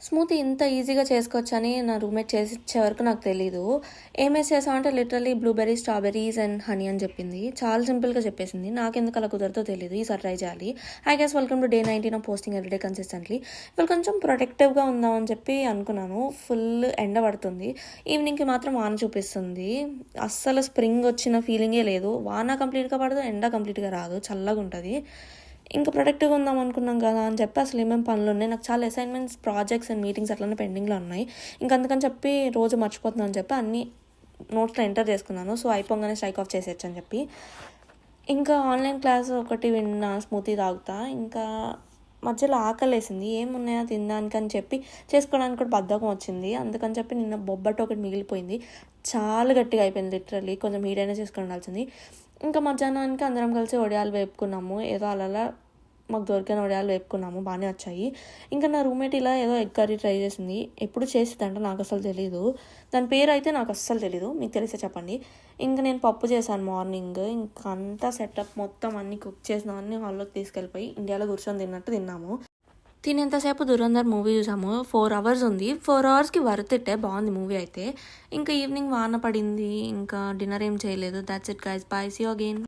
Smoothie ఇంత ఈజీగా చేసుకోవచ్చని నా రూమ్‌మేట్ చేసిచ్చే వరకు నాకు తెలీదు. ఏమేసి చేసావంటే literally blueberry, strawberries and honey అని చెప్పింది. చాలా సింపుల్‌గా చెప్పేసింది. నాకెందుకు అలా కుదరదో తెలీదు. ఈసారి ట్రై చేయాలి. I guess welcome to day 19 of posting everyday consistently. ఇవాళ కొంచెం ప్రొటెక్టివ్‌గా ఉందామని చెప్పి అనుకున్నాను. ఫుల్ ఎండ పడుతుంది. ఈవినింగ్‌కి మాత్రం వాన చూపిస్తుంది. అస్సలు స్ప్రింగ్ వచ్చిన ఫీలింగే లేదు. వాన కంప్లీట్‌గా పడదు, ఎండ కంప్లీట్‌గా రాదు. చల్లగుంటది. ఇంకా ప్రొడక్టివ్‌గా ఉందాం అనుకున్నాం కదా అని చెప్పి అసలు ఏమేమి పనులున్నాయి. నాకు చాలా అసైన్‌మెంట్స్, ప్రాజెక్ట్స్ అండ్ మీటింగ్స్ అట్లనే పెండింగ్‌లో ఉన్నాయి. ఇంక అందుకని చెప్పి రోజు మర్చిపోతున్నాను అని చెప్పి అన్నీ నోట్స్‌లో ఎంటర్ చేసుకున్నాను. సో, అయిపోగానే స్ట్రైక్ ఆఫ్ చేసేయచ్చు అని చెప్పి. ఇంకా ఆన్లైన్ క్లాస్ ఒకటి విన్నా, స్మూతీ తాగుతా. ఇంకా మధ్యలో ఆకలేసింది. ఏమున్నాయో తినడానికి అని చెప్పి చేసుకోవడానికి కూడా బద్ధకం వచ్చింది. అందుకని చెప్పి నిన్న బొబ్బట్టు ఒకటి మిగిలిపోయింది. చాలా గట్టిగా అయిపోయింది లిటరల్లీ. కొంచెం హీట్ అయినా చేసుకొని ఉండాల్సింది. ఇంకా మధ్యాహ్నానికి అందరం కలిసి వడియాలు వేపుకున్నాము. ఏదో అలా మాకు దొరికిన వడియాలు వేపుకున్నాము. బాగానే వచ్చాయి. ఇంకా నా రూమ్మేట్ ఇలా ఏదో ఎగ్ కర్రీ ట్రై చేసింది. ఎప్పుడు చేసేదంటే నాకు అసలు తెలీదు. దాని పేరు అయితే నాకు అస్సలు తెలీదు. మీకు తెలిస్తే చెప్పండి. ఇంకా నేను పప్పు చేశాను మార్నింగ్. ఇంకా అంతా సెటప్ మొత్తం అన్నీ కుక్ చేసిన అన్నీ హాల్లోకి తీసుకెళ్ళిపోయి ఇండియాలో కూర్చొని తిన్నట్టు తిన్నాము. తినేంతసేపు దురంధర్ మూవీ చూసాము. 4 అవర్స్ ఉంది. 4 అవర్స్కి వర్త్ ఇట్టే, బాగుంది మూవీ అయితే. ఇంకా ఈవినింగ్ వాన పడింది. ఇంకా డిన్నర్ ఏం చేయలేదు. That's it guys, bye, see you again.